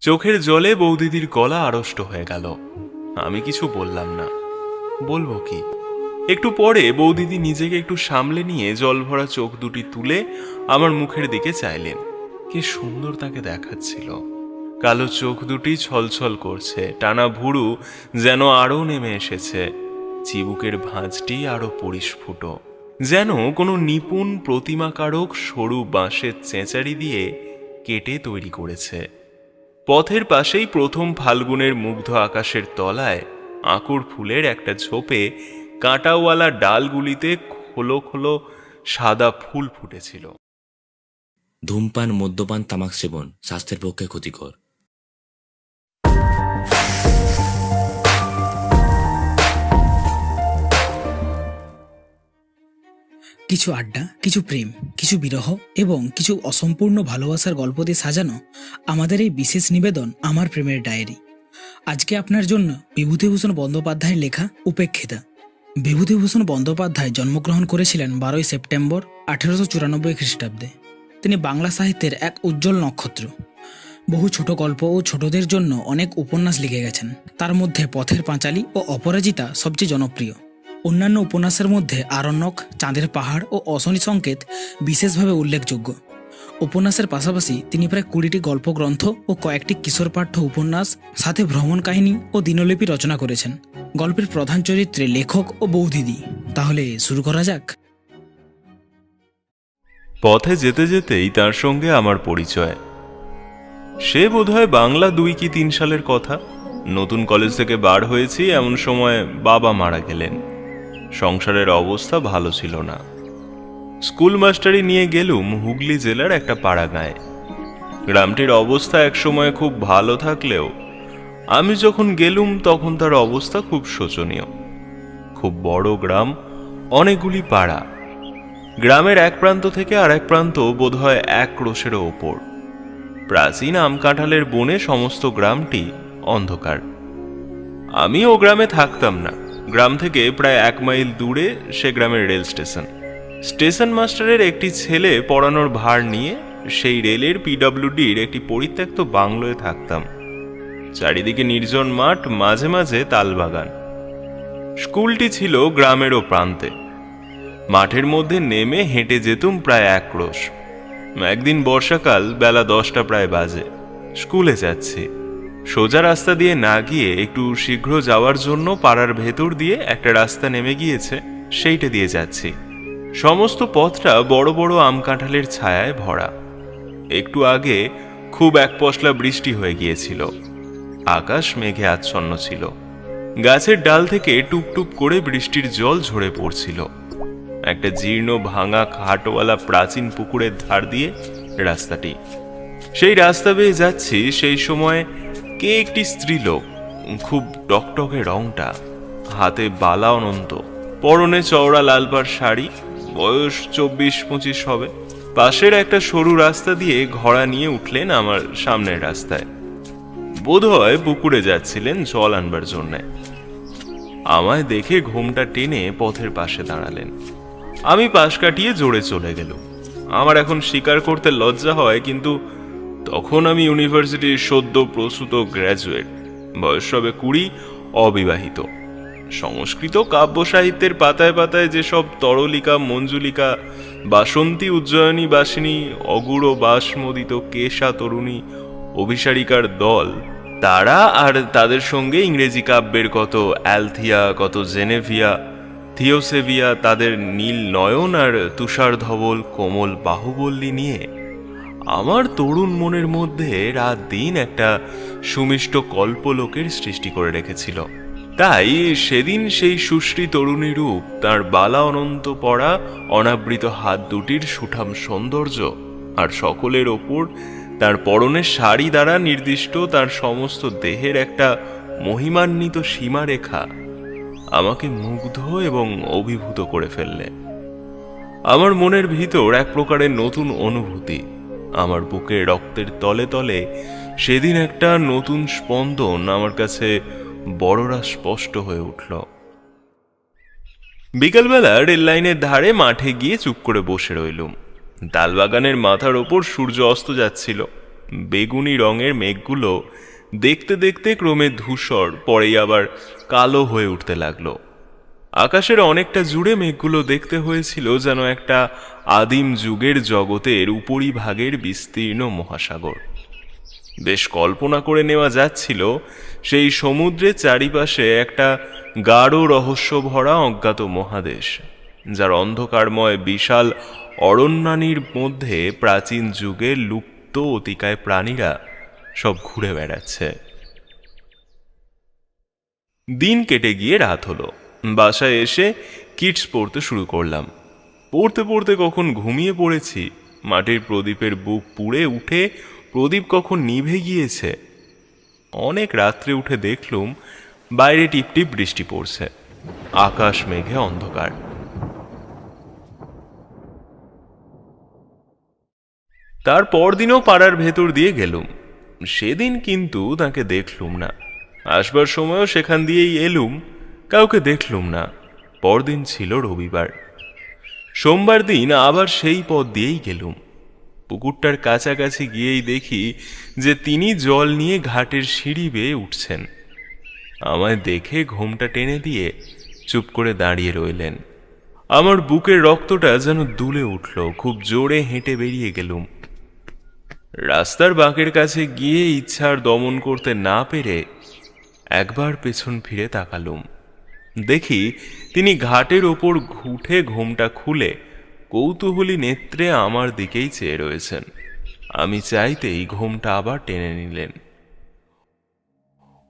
চোখের জলে বৌদিদির গলা আড়ষ্ট হয়ে গেল। আমি কিছু বললাম না। বলবো কি? একটু পরে বৌদিদি নিজেকে একটু সামলে নিয়ে জল ভরা চোখ দুটি তুলে আমার মুখের দিকে চাইলেন। কি সুন্দর তাকে দেখাচ্ছিল। কালো চোখ দুটি ছলছল করছে, টানা ভুরু যেন আরও নেমে এসেছে, চিবুকের ভাঁজটি আরো পরিস্ফুট, যেন কোনো নিপুণ প্রতিমাকারক সরু বাঁশের চেঁচারি দিয়ে কেটে তৈরি করেছে। পথের পাশেই প্রথম ফাল্গুনের মুগ্ধ আকাশের তলায় আঁকুর ফুলের একটা ঝোপে কাঁটাওয়ালা ডালগুলিতে খোলো খোলো সাদা ফুল ফুটেছিল। ধূমপান, মদ্যপান, তামাক সেবন স্বাস্থ্যের পক্ষে ক্ষতিকর। কিছু আড্ডা, কিছু প্রেম, কিছু বিরহ এবং কিছু অসম্পূর্ণ ভালোবাসার গল্প দিয়ে সাজানো আমাদের এই বিশেষ নিবেদন আমার প্রেমের ডায়েরি। আজকে আপনার জন্য বিভূতিভূষণ বন্দ্যোপাধ্যায়ের লেখা উপেক্ষিতা। বিভূতিভূষণ বন্দ্যোপাধ্যায় জন্মগ্রহণ করেছিলেন 12ই সেপ্টেম্বর 1894 খ্রিস্টাব্দে। তিনি বাংলা সাহিত্যের এক উজ্জ্বল নক্ষত্র। বহু ছোট গল্প ও ছোটদের জন্য অনেক উপন্যাস লিখে গেছেন। তার মধ্যে পথের পাঁচালী ও অপরাজিতা সবচেয়ে জনপ্রিয়। অন্যান্য উপন্যাসের মধ্যে আরণ্যক, চাঁদের পাহাড় ও অশনি সংকেত বিশেষভাবে উল্লেখযোগ্য। উপন্যাসের পাশাপাশি তিনি প্রায় 20টি গল্পগ্রন্থ ও কয়েকটি কিশোর পাঠ্য উপন্যাস, সাথে ভ্রমণ কাহিনী ও দিনলিপি রচনা করেছেন। গল্পের প্রধান চরিত্রে লেখক ও বৌদিদি। তাহলে শুরু করা যাক। পথে যেতে যেতেই তার সঙ্গে আমার পরিচয়। সে বোধহয় বাংলা 2 কি 3 সালের কথা। নতুন কলেজ থেকে বার হয়েছি এমন সময় বাবা মারা গেলেন। সংসারের অবস্থা ভালো ছিল না। স্কুল মাস্টারি নিয়ে গেলুম হুগলি জেলার একটা পাড়া গাঁয়ে। গ্রামটির অবস্থা একসময় খুব ভালো থাকলেও আমি যখন গেলুম তখন তার অবস্থা খুব শোচনীয়। খুব বড় গ্রাম, অনেকগুলি পাড়া। গ্রামের এক প্রান্ত থেকে আর এক প্রান্ত বোধহয় 1 ক্রোশেরও ওপর। প্রাচীন আম কাঁঠালের বনে সমস্ত গ্রামটি অন্ধকার। আমি ও গ্রামে থাকতাম না। গ্রাম থেকে প্রায় 1 মাইল দূরে সে গ্রামের রেল স্টেশন। স্টেশন মাস্টারের একটি ছেলে পড়ানোর ভার নিয়ে সেই রেলের পিডব্লিউডির একটি পরিত্যক্ত বাংলোয় থাকতাম। চারিদিকে নির্জন মাঠ, মাঝে মাঝে তালবাগান। স্কুলটি ছিল গ্রামেরও প্রান্তে। মাঠের মধ্যে নেমে হেঁটে যেতুম প্রায় 1 ক্রোশ। একদিন বর্ষাকাল, বেলা 10টা প্রায় বাজে। স্কুলে যাচ্ছি। সোজা রাস্তা দিয়ে না গিয়ে একটু শীঘ্র যাওয়ার জন্য পাড়ার ভেতর দিয়ে একটা রাস্তা নেমে গিয়েছে, সেইটা দিয়ে যাচ্ছি। সমস্ত পথটা বড় বড় আম কাঁঠালের ছায়ায় ভরা। একটু আগে খুব এক পশলা বৃষ্টি হয়ে গিয়েছিল। আকাশ মেঘে আচ্ছন্ন ছিল। গাছের ডাল থেকে টুপটুপ করে বৃষ্টির জল ঝরে পড়ছিল। একটা জীর্ণ ভাঙা খাটওয়ালা প্রাচীন পুকুরের ধার দিয়ে রাস্তাটি। সেই রাস্তা বেয়ে যাচ্ছি, সেই সময় কে একটি স্ত্রীলোক, খুব টকটকে রংটা, হাতে বালা অনন্ত, পরনে চওড়া লালপাড় শাড়ি, বয়স 24-25 হবে, পাশের একটা সরু রাস্তা দিয়ে ঘোড়া নিয়ে উঠলেন আমার সামনের রাস্তায়। বোধহয় পুকুরে যাচ্ছিলেন জল আনবার জন্যে। আমায় দেখে ঘোমটা টেনে পথের পাশে দাঁড়ালেন। আমি পাশ কাটিয়ে জোরে চলে গেলুম। আমার এখন স্বীকার করতে লজ্জা হয়, কিন্তু তখন আমি ইউনিভার্সিটির সদ্য প্রস্তুত গ্র্যাজুয়েট, বয়স হবে 20, অবিবাহিত। সংস্কৃত কাব্য সাহিত্যের পাতায় পাতায় যেসব তরলিকা, মঞ্জুলিকা, বাসন্তী, উজ্জয়িনী বাসিনী, অগুড় বাসমোদিত কেশা তরুণী অভিসারিকার দল, তারা আর তাদের সঙ্গে ইংরেজি কাব্যের কত অ্যালথিয়া, কত জেনেভিয়া, থিওসেভিয়া, তাদের নীল নয়ন আর তুষার ধবল কোমল বাহুবল্লী নিয়ে আমার তরুণ মনের মধ্যে রাত দিন একটা সুমিষ্ট কল্পলোকের সৃষ্টি করে রেখেছিল। তাই সেদিন সেই সুশ্রী তরুণী রূপ, তার বালা অনন্ত পড়া অনাবৃত হাত দুটির সুঠাম সৌন্দর্য, আর সকলের ওপর তার পরনের শাড়ি দ্বারা নির্দিষ্ট তার সমস্ত দেহের একটা মহিমান্বিত সীমারেখা আমাকে মুগ্ধ এবং অভিভূত করে ফেললে। আমার মনের ভিতর এক প্রকারের নতুন অনুভূতি। আমার বুকে রক্তের তলে তলে সেদিন একটা নতুন স্পন্দন আমার কাছে বড়রা স্পষ্ট হয়ে উঠল। বিকালবেলা রেল লাইনের ধারে মাঠে গিয়ে চুপ করে বসে রইলুম। তালবাগানের মাথার ওপর সূর্য অস্ত যাচ্ছিল। বেগুনি রঙের মেঘগুলো দেখতে দেখতে ক্রমে ধূসর, পরেই আবার কালো হয়ে উঠতে লাগলো। আকাশের অনেকটা জুড়ে মেঘগুলো দেখতে হয়েছিল যেন একটা আদিম যুগের জগতের উপরিভাগের বিস্তীর্ণ মহাসাগর। বেশ কল্পনা করে নেওয়া যাচ্ছিল সেই সমুদ্রের চারিপাশে একটা গাঢ় রহস্য ভরা অজ্ঞাত মহাদেশ, যার অন্ধকারময় বিশাল অরণ্যানীর মধ্যে প্রাচীন যুগের লুপ্ত অতিকায় প্রাণীরা সব ঘুরে বেড়াচ্ছে। দিন কেটে গিয়ে রাত হলো। বাসায় এসে কিটস পড়তে শুরু করলাম। পড়তে পড়তে কখন ঘুমিয়ে পড়েছি, মাটির প্রদীপের বুক পুড়ে উঠে প্রদীপ কখন নিভে গিয়েছে। অনেক রাত্রে উঠে দেখলুম বাইরে টিপটিপ বৃষ্টি পড়ছে, আকাশ মেঘে অন্ধকার। তার পরদিনও পাড়ার ভেতর দিয়ে গেলুম। সেদিন কিন্তু তাকে দেখলুম না। আসবার সময়ও সেখান দিয়েই এলুম, কাউকে দেখলুম না। পরদিন ছিল রবিবার। সোমবার দিন আবার সেই পথ দিয়েই গেলুম। পুকুরটার কাছাকাছি গিয়েই দেখি যে তিনি জল নিয়ে ঘাটের সিঁড়ি বেয়ে উঠছেন। আমায় দেখে ঘোমটা টেনে দিয়ে চুপ করে দাঁড়িয়ে রইলেন। আমার বুকের রক্তটা যেন দুলে উঠল। খুব জোরে হেঁটে বেরিয়ে গেলুম। রাস্তার বাঁকের কাছে গিয়ে ইচ্ছার দমন করতে না পেরে একবার পেছন ফিরে তাকালুম। দেখি তিনি ঘাটের ওপর উঠে ঘোমটা খুলে কৌতূহলী নেত্রে আমার দিকেই চেয়ে রয়েছেন। আমি চাইতেই ঘোমটা আবার টেনে নিলেন।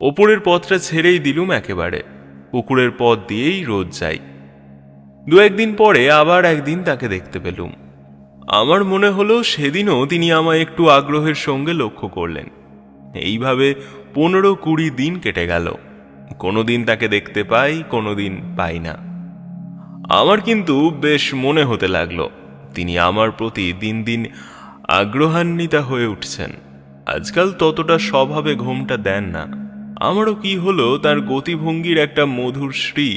ওপরের পথটা ছেড়েই দিলুম একেবারে। পুকুরের পথ দিয়েই রোজ যাই। দু একদিন পরে আবার একদিন তাকে দেখতে পেলুম। আমার মনে হলো সেদিনও তিনি আমায় একটু আগ্রহের সঙ্গে লক্ষ্য করলেন। এইভাবে 15-20 দিন কেটে গেল। কোনোদিন তাকে দেখতে পাই, কোনোদিন পাই না। আমার কিন্তু বেশ মনে হতে লাগলো তিনি আমার প্রতি দিন দিন আগ্রহান্বিতা হয়ে উঠছেন। আজকাল ততটা স্বভাবে ঘোমটা দেন না। আমারও কি হলো, তার গতিভঙ্গির একটা মধুর শ্রী,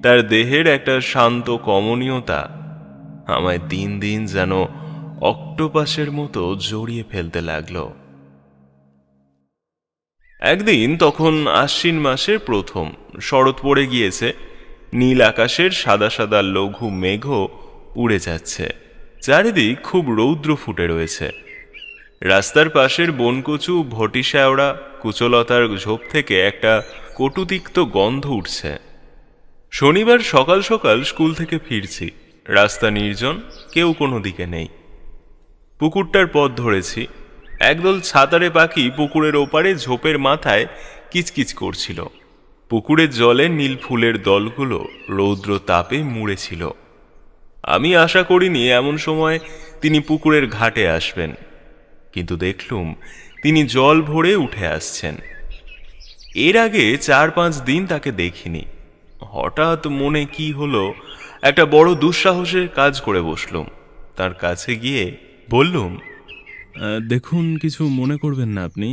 তার দেহের একটা শান্ত কমনীয়তা আমায় দিন দিন যেন অক্টোপাসের মতো জড়িয়ে ফেলতে লাগলো। একদিন তখন আশ্বিন মাসের প্রথম, শরৎ পড়ে গিয়েছে। নীল আকাশের সাদা সাদা লঘু মেঘ উড়ে যাচ্ছে। চারিদিক খুব রৌদ্র ফুটে রয়েছে। রাস্তার পাশের বনকচু ভটিশ্যাওড়া কুচলতার ঝোপ থেকে একটা কটুতিক্ত গন্ধ উঠছে। শনিবার সকাল সকাল স্কুল থেকে ফিরছি। রাস্তা নির্জন, কেউ কোনো দিকে নেই। পুকুরটার পথ ধরেছি। একদল ছাতারে পাখি পুকুরের ওপারে ঝোপের মাথায় কিচকিচ করছিল। পুকুরের জলে নীল ফুলের দলগুলো রৌদ্র তাপে মুড়েছিল। আমি আশা করিনি এমন সময় তিনি পুকুরের ঘাটে আসবেন, কিন্তু দেখলুম তিনি জল ভরে উঠে আসছেন। এর আগে 4-5 দিন তাকে দেখিনি। হঠাৎ মনে কি হলো, একটা বড় দুঃসাহসের কাজ করে বসলুম। তার কাছে গিয়ে বললুম, দেখুন, কিছু মনে করবেন না আপনি।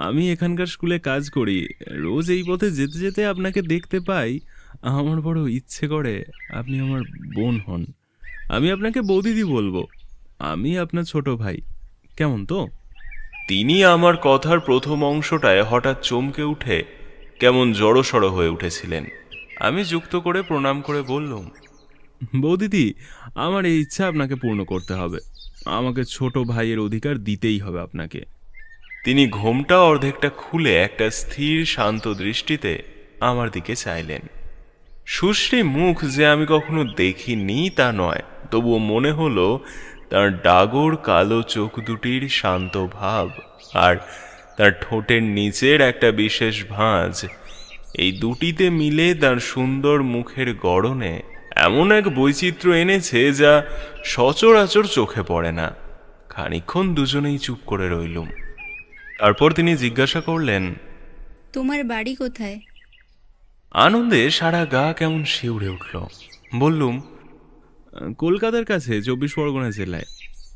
আমি এখানকার স্কুলে কাজ করি। রোজ এই পথে যেতে যেতে আপনাকে দেখতে পাই। আমার বড় ইচ্ছে করে আপনি আমার বোন হন। আমি আপনাকে বৌদিদি বলবো। আমি আপনার ছোট ভাই, কেমন তো? তিনি আমার কথার প্রথম অংশটায় হঠাৎ চমকে উঠে কেমন জড়সড় হয়ে উঠেছিলেন। আমি যুক্ত করে প্রণাম করে বললুম, বৌদিদি, আমার এই ইচ্ছা আপনাকে পূর্ণ করতে হবে। আমাকে ছোট ভাইয়ের অধিকার দিতেই হবে আপনাকে। তিনি ঘোমটা অর্ধেকটা খুলে একটা স্থির শান্ত দৃষ্টিতে আমার দিকে চাইলেন। সুশ্রী মুখ যে আমি কখনো দেখিনি তা নয়, তবুও মনে হলো তার ডাগর কালো চোখ দুটির শান্ত ভাব আর তার ঠোঁটের নিচের একটা বিশেষ ভাঁজ, এই দুটিতে মিলে তার সুন্দর মুখের গড়নে এমন এক বৈচিত্র্য এনেছে যা সচরাচর চোখে পড়ে না। খানিকক্ষণ দুজনেই চুপ করে রইলুম। তারপর তিনি জিজ্ঞাসা করলেন, তোমার বাড়ি কোথায়? আনন্দে সারা গা কেমন শিউরে উঠল। বললুম, কলকাতার কাছে 24 পরগনা জেলায়,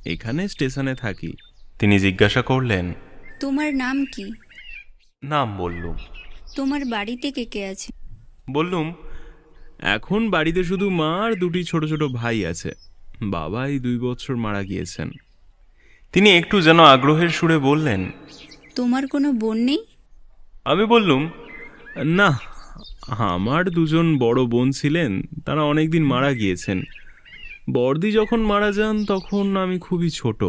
এখানে স্টেশনে থাকি। তিনি জিজ্ঞাসা করলেন, তোমার নাম কি? নাম বললুম। তোমার বাড়িতে কে কে আছে? বললুম, এখন বাড়িতে শুধু মা আর 2টি ছোট ছোট ভাই আছে। বাবা এই 2 বছর মারা গিয়েছেন। তিনি একটু যেন আগ্রহের সুরে বললেন, তোমার কোনো বোন নেই? আমি বললুম, না, আমার দুজন বড় বোন ছিলেন, তারা অনেকদিন মারা গিয়েছেন। বড়দি যখন মারা যান তখন আমি খুবই ছোট।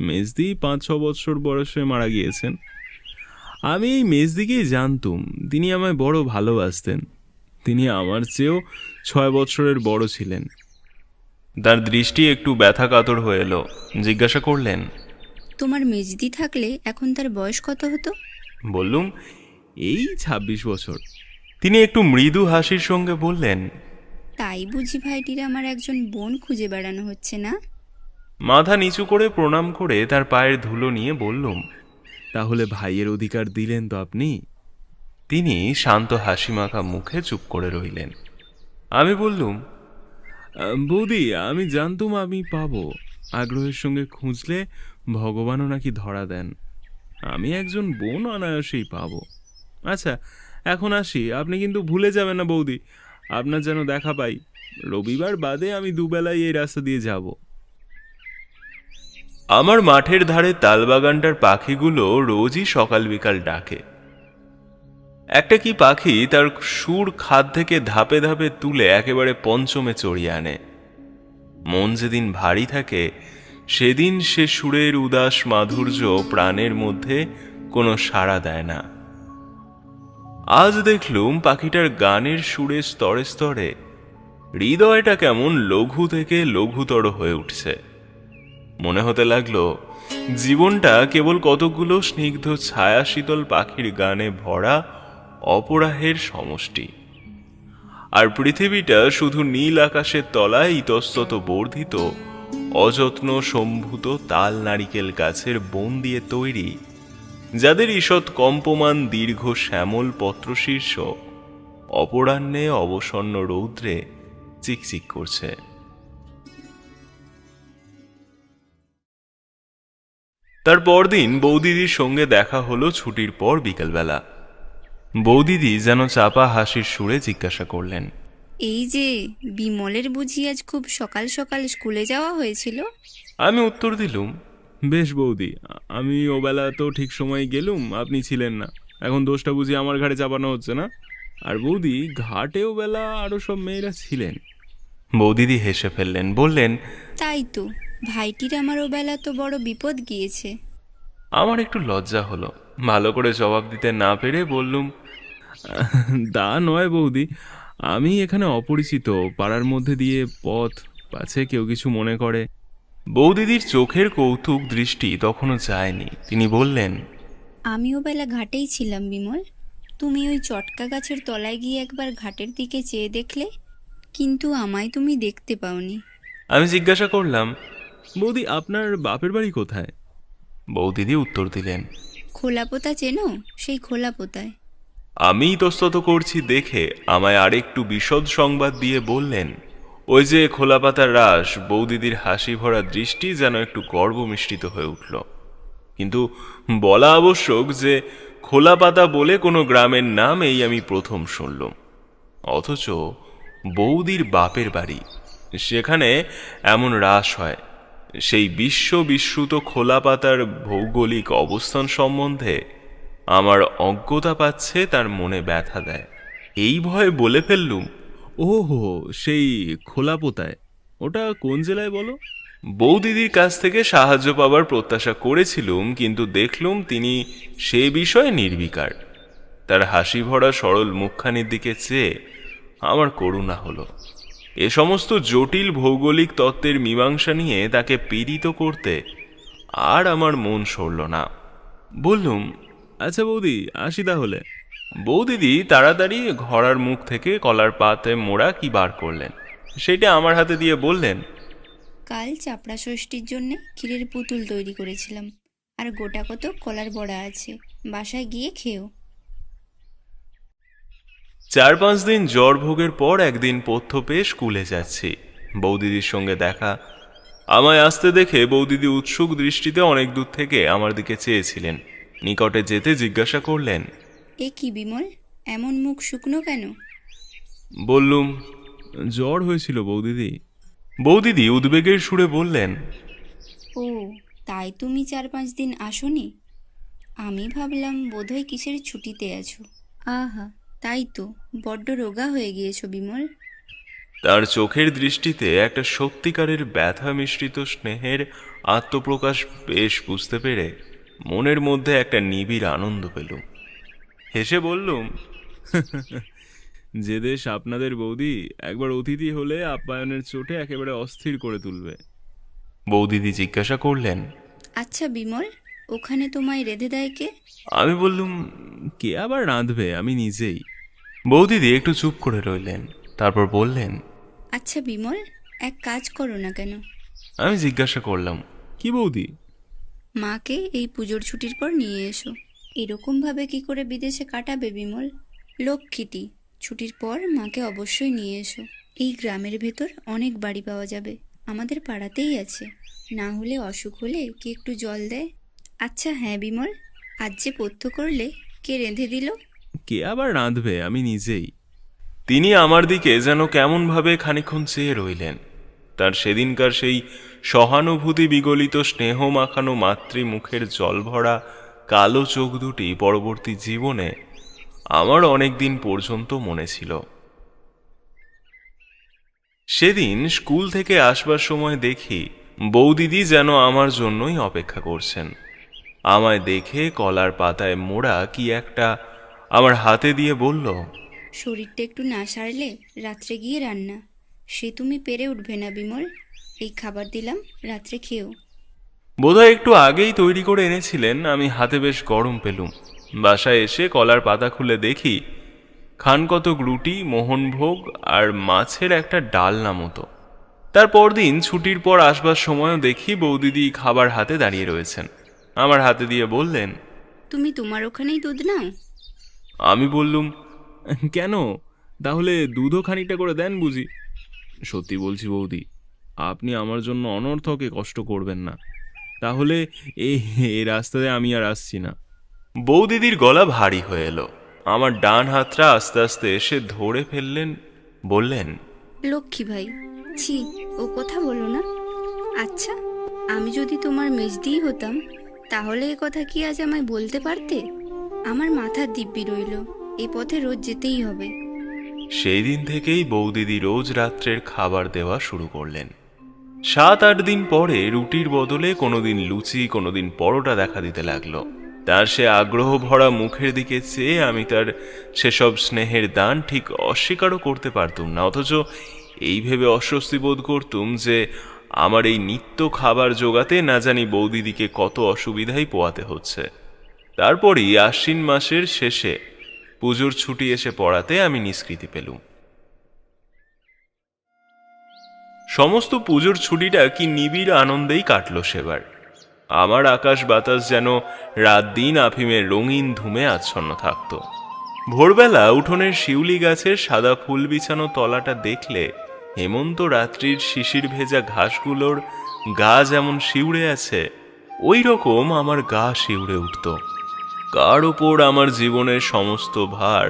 মেজদি 5-6 বছর বয়সে মারা গিয়েছেন। আমি এই মেজদিকেই জানতুম, তিনি আমায় বড় ভালোবাসতেন। তিনি আমার চেয়েও 6 বছরের বড় ছিলেন। তার দৃষ্টি একটু ব্যথা কাতর হয়ে এলো। জিজ্ঞাসা করলেন, তোমার মেজদি থাকলে এখন তার বয়স কত হতো? বললুম, এই 26 বছর। তিনি একটু মৃদু হাসির সঙ্গে বললেন, তাই বুঝি ভাইটির আমার একজন বোন খুঁজে বেড়ানো হচ্ছে না? মাথা নিচু করে প্রণাম করে তার পায়ের ধুলো নিয়ে বললুম, তাহলে ভাইয়ের অধিকার দিলেন তো আপনি? তিনি শান্ত হাসি মাখা মুখে চুপ করে রইলেন। আমি বললুম, বৌদি, আমি জানতুম আমি পাবো। আগ্রহের সঙ্গে খুঁজলে ভগবানও নাকি ধরা দেন। আমি একজন বোন অনায়াসেই পাবো। আচ্ছা, এখন আসি, আপনি কিন্তু ভুলে যাবেন না বৌদি, আপনার যেন দেখা পাই। রবিবার বাদে আমি দুবেলাই এই রাস্তা দিয়ে যাব। আমার মাঠের ধারে তালবাগানটার পাখিগুলো রোজই সকাল বিকাল ডাকে। একটা কি পাখি তার সুর খাদ থেকে ধাপে ধাপে তুলে একেবারে পঞ্চমে চড়িয়ে আনে। মন যেদিন ভারী থাকে সেদিন সে সুরের উদাস মাধুর্য প্রাণের মধ্যে কোনো সাড়া দেয় না। আজ দেখলুম পাখিটার গানের সুরে স্তরে স্তরে হৃদয়টা কেমন লঘু থেকে লঘুতর হয়ে উঠছে। মনে হতে লাগলো জীবনটা কেবল কতগুলো স্নিগ্ধ ছায়া শীতল পাখির গানে ভরা অপরাহের সমষ্টি, আর পৃথিবীটা শুধু নীল আকাশের তলায় ইতস্তত বর্ধিত অযত্ন সম্ভূত তাল নারিকেল গাছের বন দিয়ে তৈরি, যাদের ঈষৎ কম্পমান দীর্ঘ শ্যামল পত্রশীর্ষ অপরাহ্নে অবসন্ন রৌদ্রে চিকচিক করছে। তার পরদিন বৌদিদির সঙ্গে দেখা হলো ছুটির পর বিকেলবেলা। বৌদিদি যেন চাপা হাসির সুরে জিজ্ঞাসা করলেন, এই যে বিমলের বুঝি আজ খুব সকাল সকাল স্কুলে যাওয়া হয়েছিল? আমি উত্তর দিলুম, বেশ বৌদি, আমি ওবেলা তো ঠিক সময় গেলুম, আপনি ছিলেন না। এখন দোষটা বুঝি আমার ঘাড়ে চাপানো হচ্ছে না? আর বৌদি, ঘাটে ওবেলা আরো সব মেয়েরা ছিলেন। বৌদিদি হেসে ফেললেন, বললেন, তাই তো, ভাইটির আমার ও বেলা তো বড় বিপদ গিয়েছে। আমার একটু লজ্জা হলো। ভালো করে জবাব দিতে না পেরে বললুম, তা নয় বৌদি, আমি এখানে অপরিচিত, পাড়ার মধ্যে দিয়ে পথ, পাছে কেউ কিছু মনে করে। বৌদিদির চোখের কৌতুক দৃষ্টি তখনও যায়নি। তিনি বললেন, আমি ও বেলা ঘাটেই ছিলাম বিমল। তুমি ওই চটকা গাছের তলায় গিয়ে একবার ঘাটের দিকে চেয়ে দেখলে, কিন্তু আমায় তুমি দেখতে পাওনি। আমি জিজ্ঞাসা করলাম, বৌদি, আপনার বাপের বাড়ি কোথায়? বৌদিদি উত্তর দিলেন, খোলাপোতা চেনো? সেই খোলাপোতায়। আমি ইতস্তত করছি দেখে আমায় আরেকটু বিশদ সংবাদ দিয়ে বললেন, ওই যে খোলাপাতার রাস। বৌদিদির হাসি ভরা দৃষ্টি যেন একটু গর্ব মিশ্রিত হয়ে উঠল। কিন্তু বলা আবশ্যক যে খোলাপাতা বলে কোনো গ্রামের নাম এই আমি প্রথম শুনলাম। অথচ বৌদির বাপের বাড়ি, সেখানে এমন রাস হয়। সেই বিশ্ববিশ্রুত খোলাপাতার ভৌগোলিক অবস্থান সম্বন্ধে আমার অজ্ঞতা পাচ্ছে, তার মনে ব্যথা দেয়। এই ভয়ে বলে ফেললুম, ওহো, সেই খোলাপোতায়। ওটা কোন জেলায় বলো? বৌদিদির কাছ থেকে সাহায্য পাবার প্রত্যাশা করেছিলুম, কিন্তু দেখলুম তিনি সে বিষয়ে নির্বিকার। তার হাসি ভরা সরল মুখখানির দিকে চেয়ে আমার করুণা হলো। এ সমস্ত জটিল ভৌগোলিক তত্ত্বের মীমাংসা নিয়ে তাকে পীড়িত করতে আর আমার মন সরল না। বললুম, আচ্ছা বৌদি, আসি তাহলে। বৌদিদি তাড়াতাড়ি ঘোড়ার মুখ থেকে কলার পাতে মোড়া কি বার করলেন, সেটা আমার হাতে দিয়ে বললেন, কাল চাপড়া ষষ্ঠীর জন্যে ক্ষীরের পুতুল তৈরি করেছিলাম, আর গোটা কত কলার বড়া আছে, বাসায় গিয়ে খেও। 4-5 দিন জ্বর ভোগের পর একদিন পথ্য পেয়ে স্কুলে যাচ্ছি। বৌদিদির সঙ্গে দেখা। আমায় আসতে দেখে বৌদিদি উৎসুক দৃষ্টিতে অনেক দূর থেকে আমার দিকে চেয়েছিলেন। নিকটে যেতে জিজ্ঞাসা করলেন, এ কি বিমল, এমন মুখ শুকনো কেন? বললুম, জ্বর হয়েছিল বৌদিদি। বৌদিদি উদ্বেগের সুরে বললেন, ও, তাই তুমি 4-5 দিন আসোনি। আমি ভাবলাম বোধহয় কিসের ছুটিতে আছো। আহা, তাই তো, বড্ড রোগা হয়ে গিয়েছো বিমল। তার চোখের দৃষ্টিতে একটা সত্যিকারের ব্যথা মিশ্রিত স্নেহের আত্মপ্রকাশ বেশ বুঝতে পেরে মনের মধ্যে একটা নিবিড় আনন্দ পেলুম। হেসে বললুম, যে দেশ আপনাদের বৌদি একবার অতিথি হলে আপ্যায়নের চোটে একেবারে অস্থির করে তুলবে। বৌদিদি জিজ্ঞাসা করলেন, আচ্ছা বিমল, ওখানে তোমায় রেঁধে দেয় কে? আমি বললুম, কে আবার রাঁধবে, আমি নিজেই। বৌদিদি একটু চুপ করে রইলেন, তারপর বললেন, আচ্ছা বিমল, এক কাজ করো না কেন? আমি জিজ্ঞাসা করলাম, কি বৌদি? মাকে এই পুজোর ছুটির পর নিয়ে এসো। এরকমভাবে কি করে বিদেশে কাটাবে বিমল? লক্ষ্মীটি, ছুটির পর মাকে অবশ্যই নিয়ে এসো। এই গ্রামের ভেতর অনেক বাড়ি পাওয়া যাবে, আমাদের পাড়াতেই আছে। না হলে অসুখ হলে কি একটু জল দেয়? আচ্ছা হ্যাঁ বিমল, আজ যে পথ্য করলে, কে রেঁধে দিল? কে আবার রাঁধবে, আমি নিজেই। তিনি আমার দিকে যেন কেমনভাবে খানিকক্ষণ চেয়ে রইলেন। তার সেদিনকার সেই সহানুভূতি বিগলিত স্নেহ মাখানো মাতৃ মুখের জল ভরা কালো চোখ দুটি পরবর্তী জীবনে আমার অনেক দিন পর্যন্ত মনে ছিল। সেদিন স্কুল থেকে আসবার সময় দেখি বৌদিদি যেন আমার জন্যই অপেক্ষা করছেন। আমায় দেখে কলার পাতায় মোড়া কি একটা আমার হাতে দিয়ে বলল, শরীরটা একটু না সারলে রাত্রে গিয়ে রান্না, সে তুমি পেরে উঠবে না বিমল। এই খাবার দিলাম, রাত্রে খেও। বোধহয় একটু আগেই তৈরি করে এনেছিলেন। আমি হাতে বেশ গরম পেলুম। বাসায় এসে কলার পাতা খুলে দেখি খানকতক রুটি, মোহনভোগ আর মাছের একটা ডালনা মতো। তারপর দিন ছুটির পর আসবার সময়ও দেখি বৌদিদি খাবার হাতে দাঁড়িয়ে রয়েছেন। আমার হাতে দিয়ে বললেন, তুমি তোমার ওখানেই দুধ নাও? আমি বললুম, কেন, তাহলে দুধও খানিকটা করে দেন বুঝি। সত্যি বলছি বৌদি, আপনি আমার জন্য অনর্থকে কষ্ট করবেন না, তাহলে এই রাস্তাতে আমি আর আসছি না। বৌদিদির গলা ভারী হয়ে এলো। আমার ডান হাতটা আস্তে আস্তে এসে ধরে ফেললেন, বললেন, লক্ষ্মী ভাই, ছি, ও কথা বলো না। আচ্ছা, আমি যদি তোমার মেজদিই হতাম, তাহলে এ কথা কি আজ আমায় বলতে পারতে? আমার মাথার দিব্যি রইল, এ পথে রোজ যেতেই হবে। সেই দিন থেকেই বৌদিদি রোজ রাত্রের খাবার দেওয়া শুরু করলেন। 7-8 দিন পরে রুটির বদলে কোনোদিন লুচি, কোনোদিন পরোটা দেখা দিতে লাগলো। তার সে আগ্রহ ভরা মুখের দিকে চেয়ে আমি তার সেসব স্নেহের দান ঠিক অস্বীকারও করতে পারতুম না, অথচ এই ভেবে অস্বস্তি বোধ করতুম যে আমার এই নিত্য খাবার জোগাতে না জানি বৌদিদিকে কত অসুবিধাই পোয়াতে হচ্ছে। তারপরই আশ্বিন মাসের শেষে পুজোর ছুটি এসে পড়াতে আমি নিষ্কৃতি পেলুম। সমস্ত পুজোর ছুটিটা কি নিবিড় আনন্দেই কাটল সেবার। আমার আকাশ বাতাস যেন রাত দিন আফিমের রঙিন ধুমে আচ্ছন্ন থাকত। ভোরবেলা উঠোনের শিউলি গাছের সাদা ফুল বিছানো তলাটা দেখলে হেমন্ত রাত্রির শিশির ভেজা ঘাসগুলোর গা যেমন শিউরে আছে, ওই রকম আমার গা শিউরে উঠত। কার ওপর আমার জীবনের সমস্ত ভার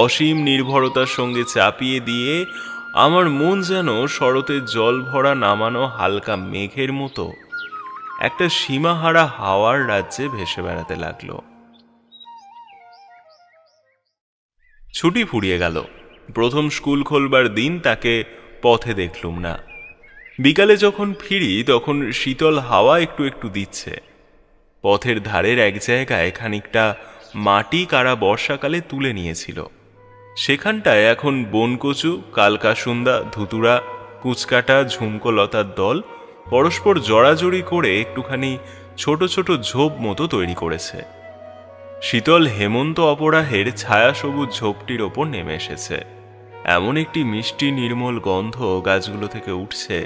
অসীম নির্ভরতার সঙ্গে চাপিয়ে দিয়ে আমার মন যেন শরতের জল ভরা নামানো হালকা মেঘের মতো একটা সীমাহারা হাওয়ার রাজ্যে ভেসে বেড়াতে লাগলো। ছুটি ফুরিয়ে গেল। প্রথম স্কুল খোলবার দিন তাকে পথে দেখলুম না। বিকালে যখন ফিরি তখন শীতল হাওয়া একটু একটু দিচ্ছে। পথের ধারের এক জায়গায় খানিকটা মাটি কারা বর্ষাকালে তুলে নিয়েছিল। সেখানটায় এখন বনকচু, কালকাসুন্দা, ধুতুরা, কুচকাটা, ঝুমকোলতার দল পরস্পর জড়াজড়ি করে একটুখানি ছোট ছোট ঝোপ মতো তৈরি করেছে। শীতল হেমন্ত অপরাহের ছায়া সবুজ ঝোপটির ওপর নেমে এসেছে। এমন একটি মিষ্টি নির্মল গন্ধ গাছগুলো থেকে উঠছে,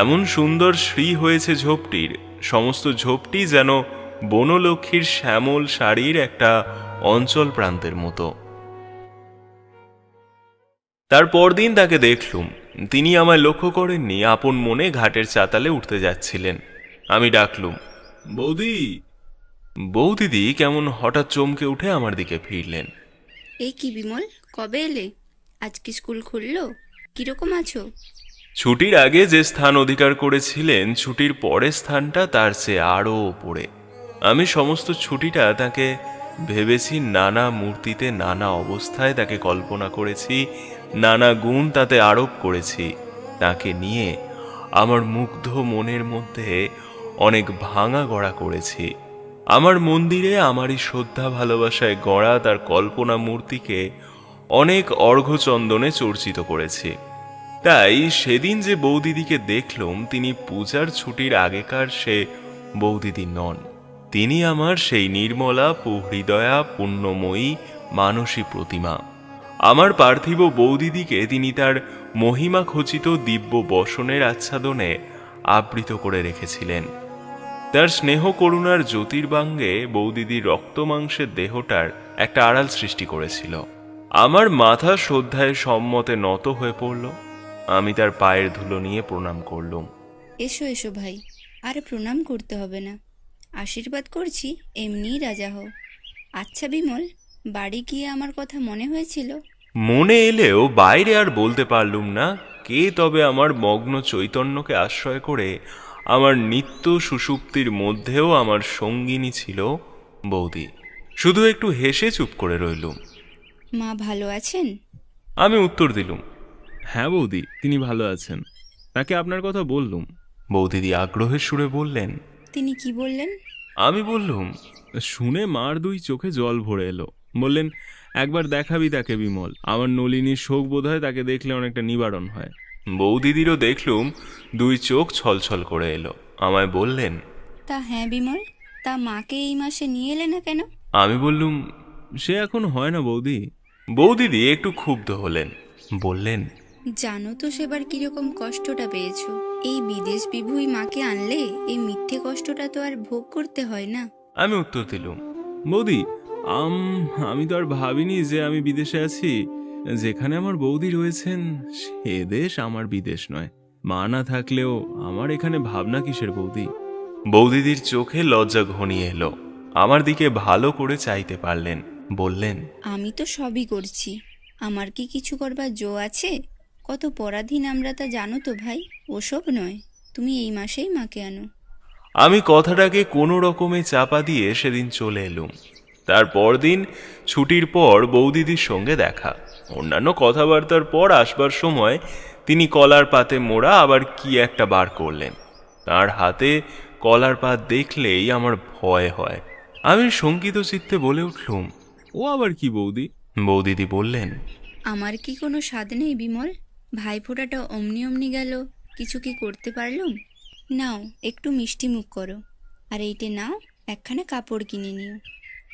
এমন সুন্দর শ্রী হয়েছে ঝোপটির। সমস্ত ঝোপটি যেন বনলক্ষ্মীর শ্যামল শাড়ির একটা অঞ্চল প্রান্তের মতো। তার পরদিন তাকে দেখলুম। তিনি আমায় লক্ষ্য করেননি, আপন মনে ঘাটের চাতালে উঠতে যাচ্ছিলেন। আমি ডাকলুম, বৌদি। বৌদিদি কেমন হঠাৎ চমকে উঠে আমার দিকে ফিরলেন। এই কি বিমল, কবে এলে? আজকে স্কুল খুললো? কিরকম আছো? ছুটির আগে যে স্থান অধিকার করেছিলেন, ছুটির পরের স্থানটা তার চেয়ে আরও ওপরে। আমি সমস্ত ছুটিটা তাকে ভেবেছি নানা মূর্তিতে, নানা অবস্থায় তাকে কল্পনা করেছি, নানা গুণ তাতে আরোপ করেছি। তাকে নিয়ে আমার মুগ্ধ মনের মধ্যে অনেক ভাঙা গড়া করেছি। আমার মন্দিরে আমারই শ্রদ্ধা ভালোবাসায় গড়া তার কল্পনা মূর্তিকে অনেক অর্ঘ্যচন্দনে চর্চিত করেছি। তাই সেদিন যে বৌদিদিকে দেখলুম, তিনি পূজার ছুটির আগেকার সে বৌদিদি নন। তিনি আমার সেই নির্মলা হৃদয়া পুণ্যময়ী মানসী প্রতিমা। আমার পার্থিব বৌদিদিকে তিনি তার মহিমা খচিত দিব্য বসনের আচ্ছাদনে আবৃত করে রেখেছিলেন। তার স্নেহ করুণার জ্যোতির্বাঙ্গে বৌদিদির রক্ত মাংসের দেহটার একটা আড়াল সৃষ্টি করেছিল। আমার মাথা শ্রদ্ধায় সম্মতে নত হয়ে পড়ল। আমি তার পায়ের ধুলো নিয়ে প্রণাম করলুম। এসো এসো ভাই, আর প্রণাম করতে হবে না, আশীর্বাদ করছি, এমনিই রাজা হও। আচ্ছা বিমল, বাড়ি গিয়ে আমার কথা মনে হয়েছিল? মনে এলেও বাইরে আর বলতে পারলুম না। কে তবে আমার মগ্ন চৈতন্যকে আশ্রয় করে আমার নিত্য সুষুপ্তির মধ্যেও আমার সঙ্গিনী ছিল বৌদি। শুধু একটু হেসে চুপ করে রইলুম। মা ভালো আছেন? আমি উত্তর দিলুম, হ্যাঁ বৌদি, তিনি ভালো আছেন। তাকে আপনার কথা বললুম। বৌদিদি আগ্রহের সুরে বললেন, তিনি কি বললেন? আমি বললুম, শুনে মার দুই চোখে জল ভরে এলো। বললেন, একবার দেখাবি তাকে বিমল, আমার নলিনীর শোক বোধ হয় তাকে দেখলে অনেকটা নিবারণ হয়। বৌদিদিরও দেখলুম দুই চোখ ছলছল করে এলো। আমায় বললেন, তা হ্যাঁ বিমল, তা মাকে এই মাসে নিয়ে এলে না কেন? আমি বললুম, সে এখন হয় না বৌদি। বৌদিদি একটু ক্ষুব্ধ হলেন, বললেন, জানো তো সেবার কিরকম কষ্টটা পেয়েছো। এই বিদেশ বিভুই মাকে আনলে এই মিথ্যে কষ্টটা তো আর ভোগ করতে হয় না। আমি উত্তর দিলুম, বৌদি, আমি তো আর ভাবিনি যে আমি বিদেশে আছি। যেখানে আমার বৌদি রয়েছেন সে দেশ আমার বিদেশ নয়। মা না থাকলেও আমার এখানে ভাবনা কিসের বৌদি? বৌদিদির চোখে লজ্জা ঘনিয়ে এলো। আমার দিকে ভালো করে চাইতে পারলেন, বললেন, আমি তো সবই করছি, আমার কি কিছু করবার জো আছে? কত পরাধীন আমরা তা জানো তো ভাই। ওসব নয়, তুমি এই মাসেই মাকে আনো। আমি কথাটাকে কোনো রকমে চাপা দিয়ে সেদিন চলে এলুম। তারপর দিন ছুটির পর বৌদিদির সঙ্গে দেখা। অন্যান্য কথাবার্তার পর আসবার সময় তিনি কলার পাতে মোড়া আবার কি একটা বার করলেন। তার হাতে কলার পাত দেখলেই আমার ভয় হয়। আমি শঙ্কিত চিত্তে বলে উঠলুম, ও আবার কি বৌদি? বৌদিদি বললেন, আমার কি কোনো স্বাদ নেই বিমল? ভাইফোঁটাটা অমনি অমনি গেল, কিছু কি করতে পারলুম? নাও একটু মিষ্টি মুখ করো, আর এইটে নাও একখানা কাপড় কিনে নিও।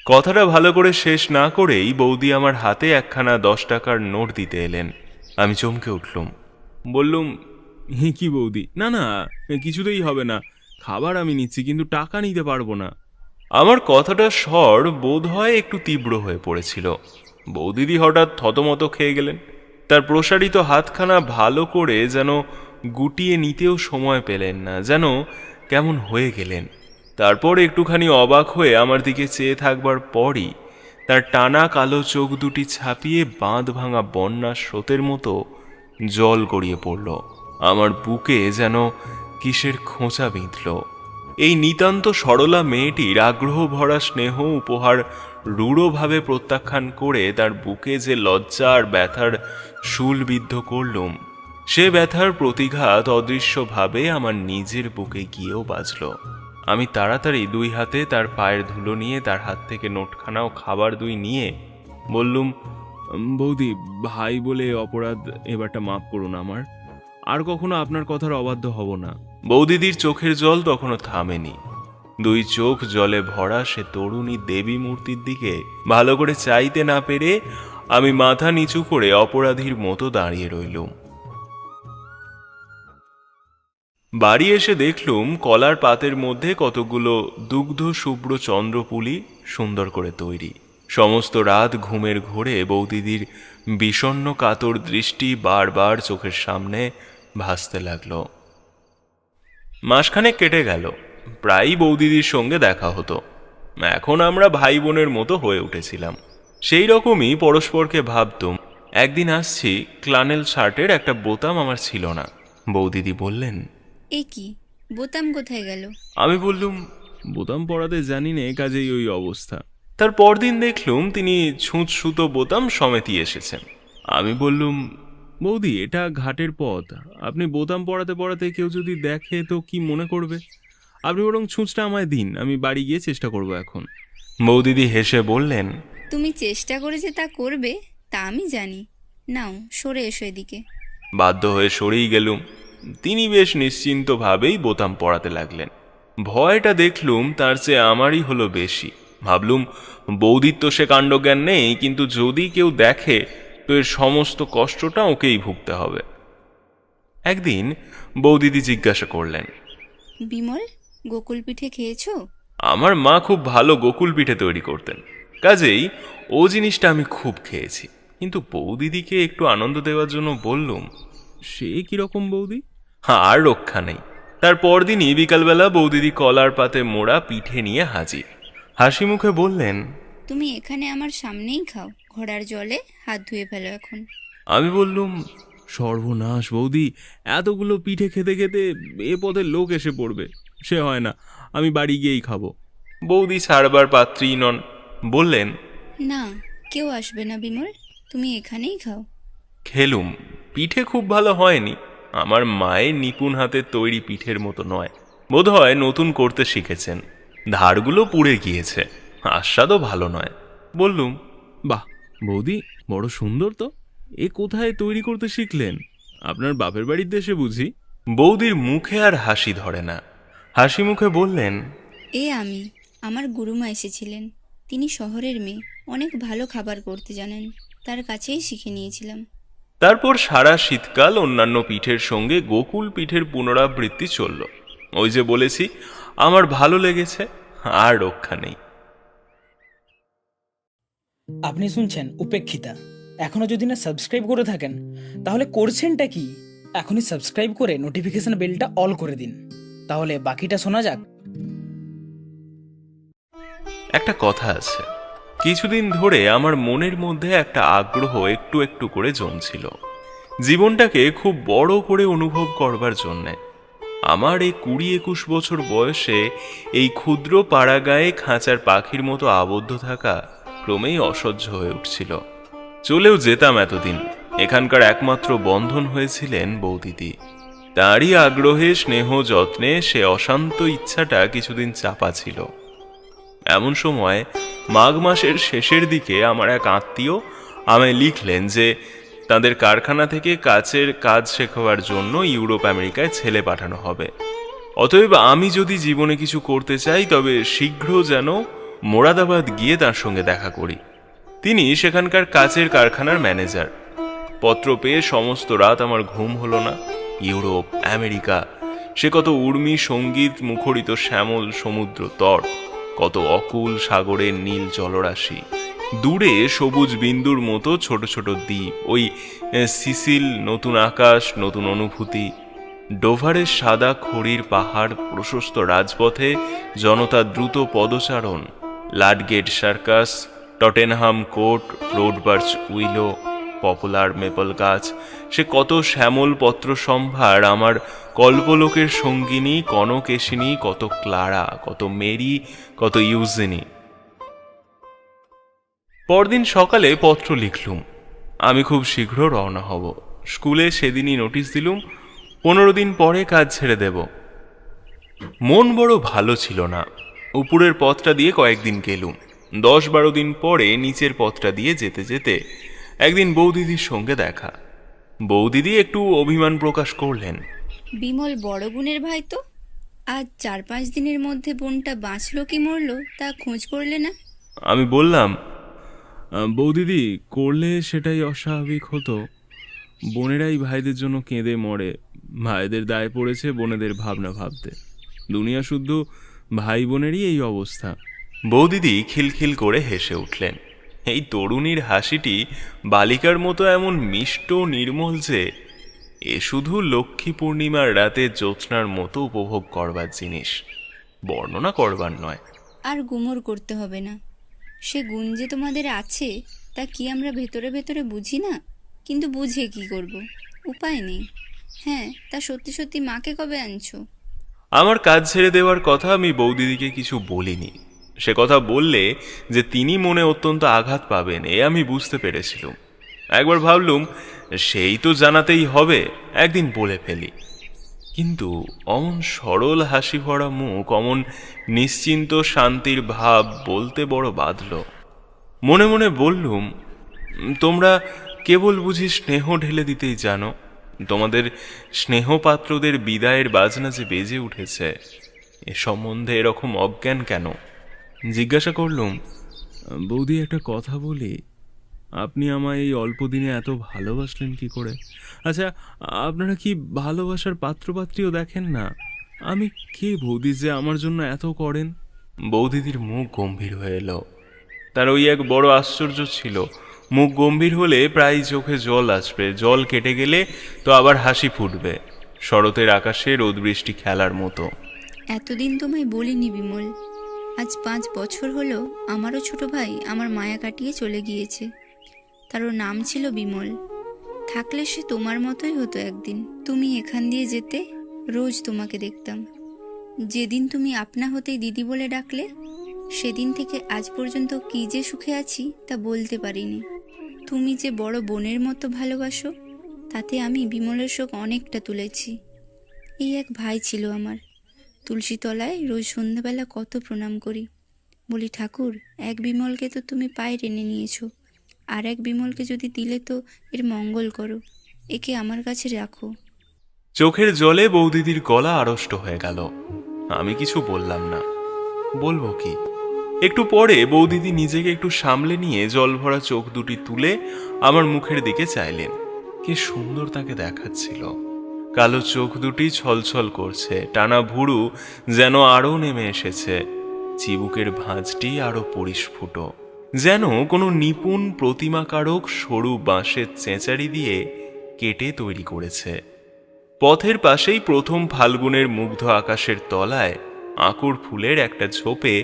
কথাটা ভালো করে শেষ না করেই বৌদি আমার হাতে একখানা 10 টাকার নোট দিতে এলেন। আমি চমকে উঠলুম, বললুম, কি বৌদি, না না, কিছুতেই হবে না, খাবার আমি নিচ্ছি, কিন্তু টাকা নিতে পারবো না। আমার কথাটা স্বর বোধ হয় একটু তীব্র হয়ে পড়েছিল। বৌদিদি হঠাৎ থতমত খেয়ে গেলেন। তার প্রসারিত হাতখানা ভালো করে যেন গুটিয়ে নিতেও সময় পেলেন না, যেন কেমন হয়ে গেলেন। তারপর একটুখানি অবাক হয়ে আমার দিকে চেয়ে থাকবার পরই তার টানা কালো চোখ দুটি ছাপিয়ে বাঁধ ভাঙা বন্যার স্রোতের মতো জল গড়িয়ে পড়ল। আমার বুকে যেন কিসের খোঁচা বিঁধল। এই নিতান্ত সরলা মেয়েটির আগ্রহ ভরা স্নেহ উপহার রূঢ়ভাবে প্রত্যাখ্যান করে তার বুকে যে লজ্জা আর ব্যথার শুলবিদ্ধ করলুম, সে ব্যথার প্রতিঘাত অদৃশ্যভাবে আমার নিজের বুকে গিয়েও বাজল। আমি তাড়াতাড়ি দুই হাতে তার পায়ের ধুলো নিয়ে তার হাত থেকে নোটখানা ও খাবার দুই নিয়ে বললুম, বৌদি, ভাই বলে অপরাধ এবারটা মাফ করুন আমার। আর কখনো আপনার কথার অবাধ্য হব না। বৌদিদির চোখের জল তখনও থামেনি। দুই চোখ জলে ভরা সে তরুণী দেবী মূর্তির দিকে ভালো করে চাইতে না পেরে আমি মাথা নিচু করে অপরাধীর মতো দাঁড়িয়ে রইলুম। বাড়ি এসে দেখলুম কলার পাতের মধ্যে কতগুলো দুগ্ধ শুভ্র চন্দ্রপুলি সুন্দর করে তৈরি। সমস্ত রাত ঘুমের ঘোরে বৌদিদির বিষণ্ণ কাতর দৃষ্টি বারবার চোখের সামনে ভাসতে লাগলো। মাসখানেক কেটে গেল, প্রায়ই বৌদিদির সঙ্গে দেখা হতো। এখন আমরা ভাই বোনের মতো হয়ে উঠেছিলাম। সেই রকমই পরস্পরকে ভাবতুম। একদিন আসছি, ক্লানেল শার্টের একটা বোতাম আমার ছিল না। বৌদিদি বললেন, এ কি, বোতাম কোথায় গেল? আমি বললুম, বোতাম পরাতে জানি নে, কাজেই ওই অবস্থা। তার পরদিন দেখলুম তিনি ছুঁচ সুতো বোতাম সমেতই এসেছেন। আমি বললুম, বৌদি, এটা ঘাটের পথ, আপনি বোতাম পরাতে পরাতে কেউ যদি দেখে তো কি মনে করবে? আপনি বরং ছুঁচটা আমায় দিন, আমি বাড়ি গিয়ে চেষ্টা করব এখন। বৌদিদি হেসে বললেন, তুমি চেষ্টা করে যে তা করবে তা আমি জানি। নাও, সরে এসো এদিকে। বাধ্য হয়ে সরেই গেলুম। তিনি বেশ নিশ্চিন্তভাবেই বোতাম পরাতে লাগলেন। ভয়টা দেখলুম তার চেয়ে আমারই হলো বেশি। ভাবলুম, বৌদির তো সে কাণ্ডজ্ঞান নেই, কিন্তু যদি কেউ দেখে তো এর সমস্ত কষ্টটা ওকেই ভুগতে হবে। একদিন বৌদিদি জিজ্ঞাসা করলেন, বিমল, গোকুল পিঠে খেয়েছো? আমার মা খুব ভালো গোকুল পিঠে তৈরি করতেন, কাজেই ও জিনিসটা আমি খুব খেয়েছি। কিন্তু বৌদিদিকে একটু আনন্দ দেওয়ার জন্য বললুম, সে কিরকম বৌদি? আর রক্ষা নেই। তার পরদিনই বিকালবেলা বৌদিদি কলার পাতে মোড়া পিঠে নিয়ে হাজির। হাসি মুখে বললেন, তুমি এখানে আমার সামনেই খাও, ঘোড়ার জলে হাত ধুয়ে ফেলো এখন। আমি বললুম, সর্বনাশ বৌদি, এতগুলো পিঠে খেতে খেতে এ পথে লোক এসে পড়বে, সে হয় না, আমি বাড়ি গিয়েই খাবো। বৌদি ছাড়বার পাত্রই নন, বললেন, না, কেউ আসবে না বিমল, তুমি এখানেই খাও। খেলুম। পিঠে খুব ভালো হয়নি, আমার মায়ের নিপুণ হাতের তৈরি পিঠের মতো নয়। বোধহয় নতুন করতে শিখেছেন, ধারগুলো পুড়ে গিয়েছে, আস্বাদও ভালো নয়। বললুম, বাহ বৌদি, বড় সুন্দর তো, এ কোথায় তৈরি করতে শিখলেন? আপনার বাপের বাড়ির দেশে বুঝি? বৌদির মুখে আর হাসি ধরে না, হাসি মুখে বললেন, আমার গুরুমা এসেছিলেন, তিনি শহরের মেয়ে, অনেক ভালো খাবার করতে জানেন, তার কাছেই শিখে নিয়েছিলাম। তারপর সারা শীতকাল অন্যান্য পিঠের সঙ্গে গোকুল পিঠের পুনরাবৃত্তি চলল। ওই যে বলেছি, আমার ভালো লেগেছে, আর রক্ষা নেই। আপনি শুনছেন উপেক্ষিতা। এখনো যদি না সাবস্ক্রাইব করে থাকেন তাহলে করছেনটা কি? এখনই সাবস্ক্রাইব করে নোটিফিকেশন বেলটা অল করে দিন, তাহলে বাকিটা শোনা যাক। একটা কথা আছে, কিছুদিন ধরে আমার মনের মধ্যে একটা আগ্রহ একটু একটু করে জমছিল, জীবনটাকে খুব বড় করে অনুভব করবার জন্যে। আমার এই 20-21 বছর বয়সে এই ক্ষুদ্র পাড়াগায়ে খাঁচার পাখির মতো আবদ্ধ থাকা ক্রমেই অসহ্য হয়ে উঠছিল। চলেও যেতাম এতদিন, এখানকার একমাত্র বন্ধন হয়েছিলেন বৌদিদি। তারই আগ্রহে, স্নেহ, যত্নে সে অশান্ত ইচ্ছাটা কিছুদিন চাপা ছিল। এমন সময় মাঘ মাসের শেষের দিকে আমার এক আত্মীয় আমায় লিখলেন যে তাদের কারখানা থেকে কাচের কাজ শেখাবার জন্য ইউরোপ আমেরিকায় ছেলে পাঠানো হবে। অতএব আমি যদি জীবনে কিছু করতে চাই তবে শীঘ্র যেন মোরাদাবাদ গিয়ে তার সঙ্গে দেখা করি। তিনি সেখানকার কাচের কারখানার ম্যানেজার। পত্র পেয়ে সমস্ত রাত আমার ঘুম হলো না। ইউরোপ, আমেরিকা, সে কত উর্মি সঙ্গীত মুখরিত শ্যামল সমুদ্র তট, কত অকুল সাগরের নীল জলরাশি, দূরে সবুজ বিন্দুর মতো ছোট ছোট দ্বীপ, ওই সিসিল, নতুন আকাশ, নতুন অনুভূতি, ডোভারের সাদা খড়ির পাহাড়, প্রশস্ত রাজপথে জনতার দ্রুত পদচারণ, Ludgate Circus, Tottenham Court, road birch willow, poplar maple গাছ, সে কত শ্যামল পত্র সম্ভার আমার কল্পলোকের সঙ্গিনী, কনকেশিনী, কত ক্লারা, কত মেরি, কত ইউজেনি। পরদিন সকালে পত্র লিখলুম, আমি খুব শীঘ্র রওনা হব। স্কুলে সেদিনই নোটিশ দিলুম, 15 দিন পরে কাজ ছেড়ে দেব। মন বড় ভালো ছিল না। উপরের পথটা দিয়ে কয়েকদিন গেলুম, 10-12 দিন পরে নিচের পথটা দিয়ে যেতে যেতে একদিন বৌদিদির সঙ্গে দেখা। বৌদিদি একটু অভিমান প্রকাশ করলেন, বিমল বড় বোনের ভাই তো, আজ 4-5 দিনের মধ্যে বোনটা বাঁচলো কি মরলো তা খোঁজ করলে না? আমি বললাম, বৌদিদি, করলে সেটাই অস্বাভাবিক হতো। বোনেরাই ভাইদের জন্য কেঁদে মরে, ভাইদের দায় পড়েছে বোনেদের ভাবনা ভাবতে। দুনিয়া শুদ্ধ ভাই বোনেরই এই অবস্থা। বৌদিদি খিলখিল করে হেসে উঠলেন। এই তরুণীর হাসিটি বালিকার মতো এমন মিষ্ট নির্মল যে এ শুধু লক্ষ্মী পূর্ণিমার রাতে জ্যোৎস্নার মতো উপভোগ করবার জিনিস, বর্ণনা করবার নয়। আর গুমর করতে হবে না, সে গুণ যে তোমাদের আছে তা কি আমরা ভেতরে ভেতরে বুঝি না? কিন্তু বুঝে কি করব, উপায় নেই। হ্যাঁ, তা সত্যি সত্যি মাকে কবে আনছো? আমার কাজ ছেড়ে দেওয়ার কথা আমি বৌদিদিকে কিছু বলিনি। সে কথা বললে যে তিনি মনে অত্যন্ত আঘাত পাবেন এ আমি বুঝতে পেরেছিলাম। একবার ভাবলুম সেই তো জানাতেই হবে, একদিন বলে ফেলি। কিন্তু অমন সরল হাসি ভরা মুখ, অমন নিশ্চিন্ত শান্তির ভাব বলতে বড় বাধল। মনে মনে বললুম, তোমরা কেবল বুঝি স্নেহ ঢেলে দিতেই জানো। তোমাদের স্নেহপাত্রদের বিদায়ের বাজনা যে বেজে উঠেছে, এ সম্বন্ধে এরকম অজ্ঞান কেন? জিজ্ঞাসা করলুম, বৌদি একটা কথা বলি, আপনি আমায় এই অল্প দিনে এত ভালোবাসলেন কি করে? আচ্ছা, আপনারা কি ভালোবাসার পাত্রপাত্রীও দেখেন না? আমি কে বৌদি যে আমার জন্য এত করেন? বৌদিদির মুখ গম্ভীর হয়ে এলো। তার ওই এক বড় আশ্চর্য ছিল, মুখ গম্ভীর হলে প্রায় চোখে জল আসবে, জল কেটে গেলে তো আবার হাসি ফুটবে, শরতের আকাশে রোদ বৃষ্টি খেলার মতো। এতদিন তোমায় বলিনি বিমল, আজ 5 বছর হলো আমারও ছোট ভাই আমার মায়া কাটিয়ে চলে গিয়েছে। তারও নাম ছিল বিমল। থাকলে সে তোমার মতোই হতো একদিন। তুমি এখান দিয়ে যেতে, রোজ তোমাকে দেখতাম। যেদিন তুমি আপনা হতেই দিদি বলে ডাকলে, সেদিন থেকে আজ পর্যন্ত কি যে সুখে আছি তা বলতে পারিনি। তুমি যে বড় বোনের মতো ভালোবাসো, তাতে আমি বিমলের শোক অনেকটা তুলেছি। এই এক ভাই ছিল আমার, তুলসী তলায় রোজ সন্ধ্যাবেলা কত প্রণাম করি। বলি, ঠাকুর, এক বিমলকে তো তুমি পায়ে টেনে নিয়েছো, আর এক বিমলকে যদি দিলে তো এর মঙ্গল করো, একে আমার কাছে রাখো। চোখের জলে বৌদিদির গলা আড়ষ্ট হয়ে গেল। আমি কিছু বললাম না। বলবো কি? একটু পরে বৌদিদি নিজেকে একটু সামলে নিয়ে জল ভরা চোখ দুটি তুলে আমার মুখের দিকে চাইলেন। কি সুন্দর তাকে দেখাচ্ছিল। কালো চোখ দুটি ছলছল করছে, টানা ভুরু যেন আরও নেমে এসেছে, চিবুকের ভাঁজটি আরো পরিস্ফুট, যেন কোনো নিপুণ প্রতিমাকারক সরু বাঁশের চেঁচারি দিয়ে কেটে তৈরি করেছে। পথের পাশেই প্রথম ফাল্গুনের মুগ্ধ আকাশের তলায় আঁকুর ফুলের একটা ঝোপে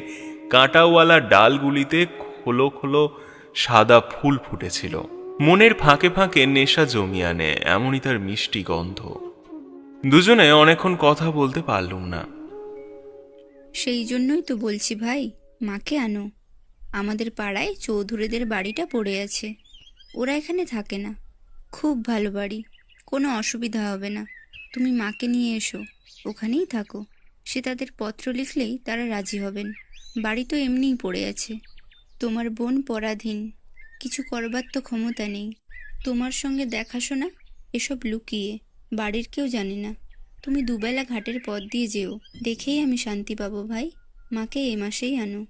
কাঁটাওয়ালা ডালগুলিতে খোলো খোলো সাদা ফুল ফুটেছিল। মনের ফাঁকে ফাঁকে নেশা জমিয়ে আনে, এমনই তার মিষ্টি গন্ধ। দুজনে অনেকক্ষণ কথা বলতে পারলুম না। সেই জন্যই তো বলছি ভাই, মাকে আনো। আমাদের পাড়ায় চৌধুরীদের বাড়িটা পড়ে আছে, ওরা এখানে থাকে না। খুব ভালো বাড়ি, কোনো অসুবিধা হবে না। তুমি মাকে নিয়ে এসো, ওখানেই থাকো। সে তাদের পত্র লিখলেই তারা রাজি হবেন। বাড়ি তো এমনিই পড়ে আছে। তোমার বোন পরাধীন, কিছু করবার তো ক্ষমতা নেই। তোমার সঙ্গে দেখাশোনা এসব লুকিয়ে, বাড়ির কেউ জানে না। তুমি দুবেলা ঘাটের পথ দিয়ে যেও, দেখেই আমি শান্তি পাবো ভাই। মাকে এ মাসেই আনো।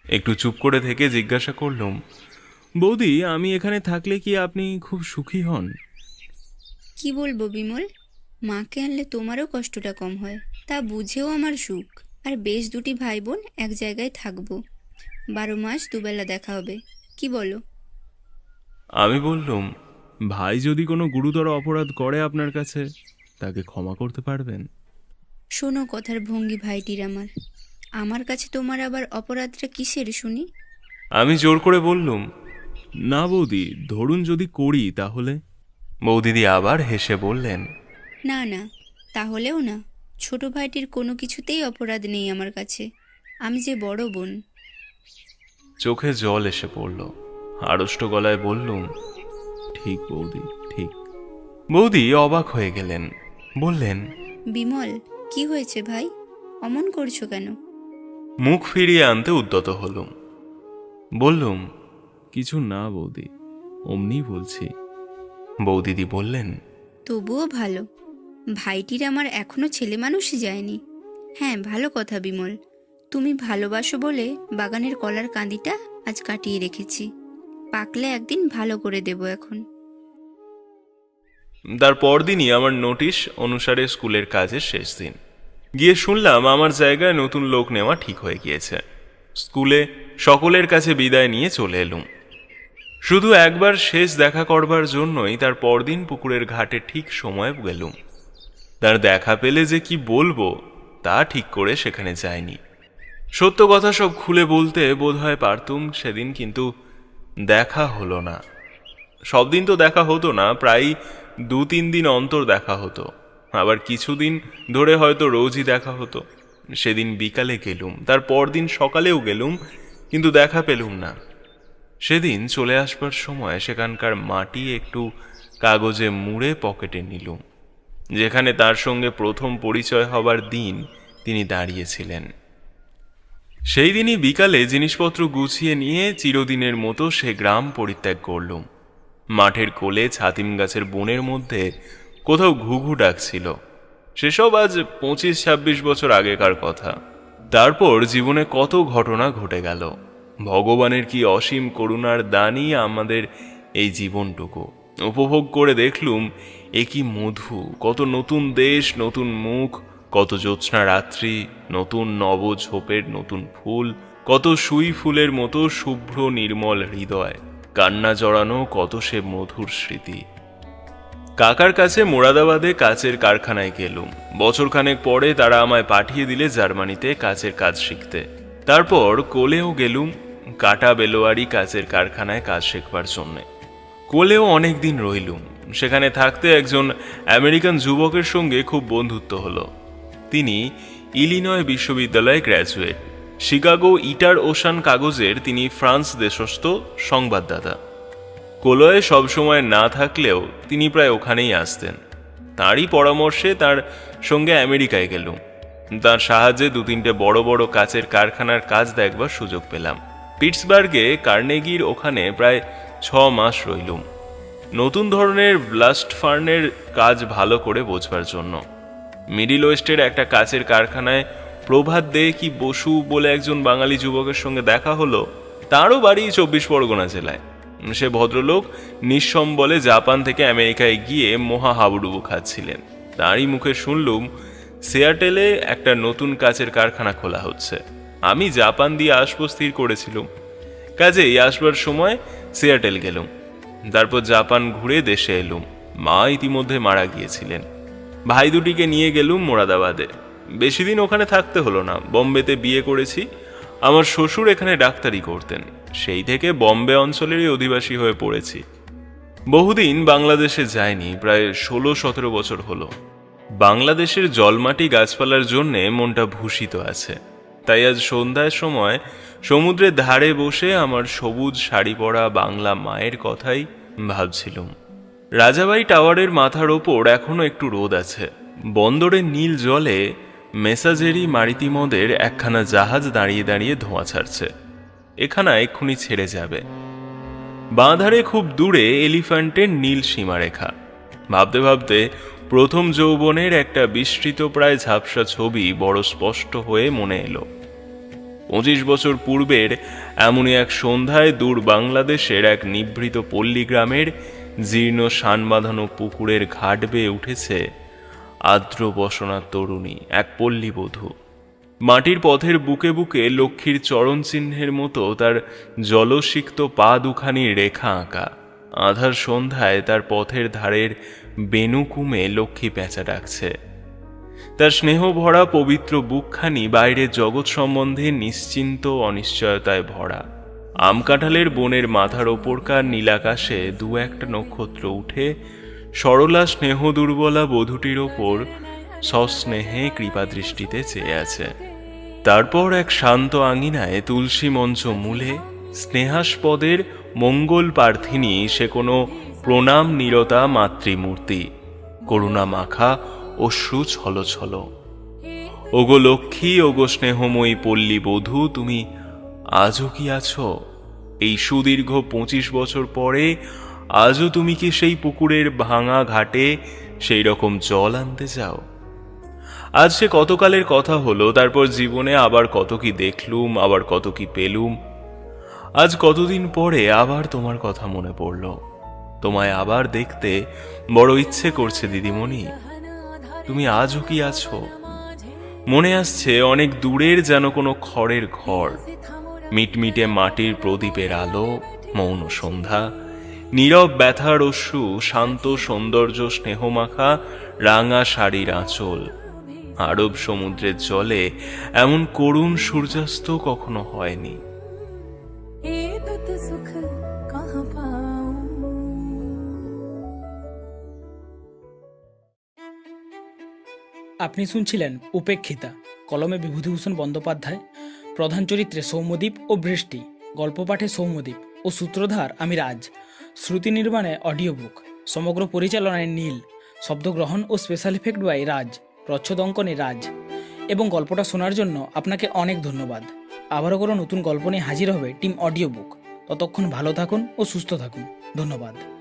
একটু চুপ করে থেকে জিজ্ঞাসা করলুম, বৌদি, আমি এখানে থাকলে কি আপনি খুব সুখী হন? কি বলবো বিমল, মাকে আনলে তোমারও কষ্টটা কম হয়, তা বুঝেও আমার সুখ। আর বেশ দুটি ভাই বোন এক জায়গায় থাকবো, 12 মাস দুবেলা দেখা হবে। কি বলো? আমি বললুম, ভাই যদি কোনো গুরুতর অপরাধ করে আপনার কাছে, তাকে ক্ষমা করতে পারবেন? শোনো কথার ভঙ্গি ভাইটির আমার। আমার কাছে তোমার আবার অপরাধটা কিসের শুনি? আমি জোর করে বললুম, না বৌদি, ধরুন যদি করি তাহলে? বৌদিদি আবার হেসে বললেন, না না, তাহলেও না। ছোট ভাইটির কোনো কিছুতেই অপরাধ নেই আমার কাছে। আমি যে বড় বোন। চোখে জল এসে পড়ল। আড়ষ্ট গলায় বললুম, ঠিক বৌদি, ঠিক। বৌদি অবাক হয়ে গেলেন, বললেন, বিমল, কি হয়েছে ভাই? অমন করছো কেন? মুখ ফিরিয়ে আনতে উদ্যত হলুম। বললুম, কিছু না বৌদি, অমনি বলছি। বৌদিদি বললেন, তবুও ভালো, ভাইটির আমার এখনো ছেলে মানুষই যায়নি। হ্যাঁ, ভালো কথা বিমল, তুমি ভালোবাসো বলে বাগানের কলার কাঁদিটা আজ কাটিয়ে রেখেছি। পাকলে একদিন ভালো করে দেব। এখন তার পরদিনই আমার নোটিশ অনুসারে স্কুলের কাজের শেষ দিন। গিয়ে শুনলাম আমার জায়গায় নতুন লোক নেওয়া ঠিক হয়ে গিয়েছে। স্কুলে সকলের কাছে বিদায় নিয়ে চলে এলুম। শুধু একবার শেষ দেখা করবার জন্যই তার পরদিন পুকুরের ঘাটে ঠিক সময় গেলুম। তার দেখা পেলে যে কি বলবো তা ঠিক করে সেখানে যায়নি। সত্য কথা সব খুলে বলতে বোধহয় পারতুম সেদিন, কিন্তু দেখা হলো না। সব দিন তো দেখা হতো না, প্রায় 2-3 দিন অন্তর দেখা হতো, আবার কিছুদিন ধরে হয়তো রোজই দেখা হতো। সেদিন বিকালে গেলুম, তার পরদিন সকালেও গেলুম, কিন্তু দেখা পেলুম না। সেদিন চলে আসবার সময় সেখানকার মাটি একটু কাগজে মুড়ে পকেটে নিলুম, যেখানে তার সঙ্গে প্রথম পরিচয় হবার দিন তিনি দাঁড়িয়েছিলেন। সেই দিনই বিকালে জিনিসপত্র গুছিয়ে নিয়ে চিরদিনের মতো সে গ্রাম পরিত্যাগ করলুম। মাঠের কোলে ছাতিম গাছের বনের মধ্যে কোথাও ঘুঘু ডাকছিল। সেসব আজ 25-26 বছর আগেকার কথা। তারপর জীবনে কত ঘটনা ঘটে গেল। ভগবানের কি অসীম করুণার দানই আমাদের এই জীবনটুকু। উপভোগ করে দেখলুম এ কি মধু, কত নতুন দেশ, নতুন মুখ, কত জ্যোৎস্না রাত্রি, নতুন নব ঝোপের নতুন ফুল, কত সুই ফুলের মতো শুভ্র নির্মল হৃদয়, কান্না জড়ানো কত সে মধুর স্মৃতি। কাকার কাছে মোরাদাবাদে কাচের কারখানায় গেলুম। বছরখানেক পরে তারা আমায় পাঠিয়ে দিলে জার্মানিতে কাচের কাজ শিখতে। তারপর কোলেও গেলুম কাটা বেলোয়ারি কাচের কারখানায় কাজ শেখবার জন্যে। কোলেও অনেক দিন রইলুম। সেখানে থাকতে একজন আমেরিকান যুবকের সঙ্গে খুব বন্ধুত্ব হলো। তিনি ইলিনয় বিশ্ববিদ্যালয়ে গ্র্যাজুয়েট। শিকাগো ইটার ওশান কাগজের তিনি ফ্রান্স দেশস্থ সংবাদদাতা। কোলয়ে সবসময় না থাকলেও তিনি প্রায় ওখানেই আসতেন। তাঁরই পরামর্শে তার সঙ্গে আমেরিকায় গেলুম। তার সাহায্যে 2-3টে বড় বড় কাচের কারখানার কাজ দেখবার সুযোগ পেলাম। পিটসবার্গে কার্নেগির ওখানে প্রায় 6 মাস রইলুম, নতুন ধরনের ব্লাস্ট ফার্নের কাজ ভালো করে বোঝবার জন্য। মিডিল ওয়েস্টের একটা কাচের কারখানায় প্রভাত দে কি বসু বলে একজন বাঙালি যুবকের সঙ্গে দেখা হলো। তারও বাড়ি 24 পরগনা জেলায়। সে ভদ্রলোক নিঃসম্বলে জাপান থেকে আমেরিকায় গিয়ে মহা হাবুডুবু খাচ্ছিলেন। তারই মুখে শুনলুম সিয়াটেলে একটা নতুন কাচের কারখানা খোলা হচ্ছে। আমি জাপান দিয়ে আসবো স্থির করেছিলুম, কাজেই আসবার সময় সিয়াটেল গেলুম। তারপর জাপান ঘুরে দেশে এলুম। মা ইতিমধ্যে মারা গিয়েছিলেন। ভাই দুটিকে নিয়ে গেলুম মোরাদাবাদে। বেশি দিন ওখানে থাকতে হলো না। বম্বেতে বিয়ে করেছি। আমার শ্বশুর এখানে ডাক্তারি করতেন। সেই থেকে বম্বে অঞ্চলেরই অধিবাসী হয়ে পড়েছি। বহুদিন বাংলাদেশে যায়নি, প্রায় 16-17 বছর হলো। বাংলাদেশের জলমাটি গাছপালার জন্যে মনটা ভূষিত আছে। তাই আজ সন্ধ্যার সময় সমুদ্রের ধারে বসে আমার সবুজ শাড়ি পরা বাংলা মায়ের কথাই ভাবছিলুম। রাজাবাই টাওয়ারের মাথার ওপর এখনো একটু রোদ আছে। বন্দরের নীল জলে মেসাজেরি মারিতিমদের একখানা জাহাজ দাঁড়িয়ে দাঁড়িয়ে ধোঁয়া ছাড়ছে। এখানা এক্ষুনি ছেড়ে যাবে। বাঁ ধারে খুব দূরে এলিফ্যান্টের নীল সীমারেখা। ভাবতে ভাবতে প্রথম যৌবনের একটা বিস্তৃত প্রায় ঝাপসা ছবি বড় স্পষ্ট হয়ে মনে এলো। 25 বছর পূর্বের এমনই এক সন্ধ্যায় দূর বাংলাদেশের এক নিভৃত পল্লী গ্রামের জীর্ণ শান বাঁধানো পুকুরের ঘাট বেয়ে উঠেছে আর্দ্র বসনা তরুণী, এক পল্লীবধূ। মাটির পথের বুকে বুকে লক্ষ্মীর চরণ চিহ্নের মতো তার জলসিক্ত পা দুখানির রেখা আঁকা। আধার সন্ধ্যায় তার পথের ধারের বেনুকুমে লক্ষ্মী পেঁচা ডাকছে। তার স্নেহ ভরা পবিত্র বুকখানি বাইরের জগৎ সম্বন্ধে নিশ্চিন্ত অনিশ্চয়তায় ভরা। আমকাঁঠালের বনের মাথার ওপরকার নীলাকাশে 2-1টা নক্ষত্র উঠে সরলা স্নেহ দুর্বলা বধূটির ওপর সস্নেহে কৃপা দৃষ্টিতে চেয়ে আছে। তারপর এক শান্ত আঙিনায় তুলসী মঞ্চ মূলে স্নেহাস্পদের মঙ্গল প্রার্থিনী সে কোনো প্রণাম নীরতা মাতৃমূর্তি, করুণা মাখা অশ্রু ছল ছল। ওগো লক্ষ্মী, ওগো স্নেহময়ী পল্লী বধূ, তুমি আজও কি আছো? এই সুদীর্ঘ 25 বছর পরে আজও তুমি কি সেই পুকুরের ভাঙা ঘাটে সেই রকম জল আনতে যাও? আজ সে কতকালের কথা হলো। তারপর জীবনে আবার কত কি দেখলুম, আবার কত কি পেলুম। আজ কতদিন পরে আবার তোমার কথা মনে পড়ল। তোমায় আবার দেখতে বড় ইচ্ছে করছে দিদিমণি। তুমি আজও কি আছো? মনে আসছে অনেক দূরের যেন কোনো খড়ের ঘর, মিটমিটে মাটির প্রদীপের আলো, মৌন সন্ধ্যা, নীরব ব্যথার অশ্রু, শান্ত সৌন্দর্য, স্নেহমাখা রাঙা শাড়ির আঁচল। আরব সমুদ্রের জলে এমন করুণ সূর্যাস্ত কখনো হয়নি। আপনি শুনছিলেন উপেক্ষিতা, কলমে বিভূতিভূষণ বন্দ্যোপাধ্যায়, প্রধান চরিত্রে সৌম্যদীপ ও বৃষ্টি, গল্প পাঠে সৌম্যদীপ ও সূত্রধার আমি রাজ, শ্রুতি নির্মাণে অডিও বুক, সমগ্র পরিচালনায় নীল, শব্দগ্রহণ ও স্পেশাল ইফেক্ট বাই রাজ, প্রচ্ছদ অঙ্কনে রাজ। এবং গল্পটা শোনার জন্য আপনাকে অনেক ধন্যবাদ। আবারও কোনো নতুন গল্প নিয়ে হাজির হবে টিম অডিও বুক। ততক্ষণ ভালো থাকুন ও সুস্থ থাকুন। ধন্যবাদ।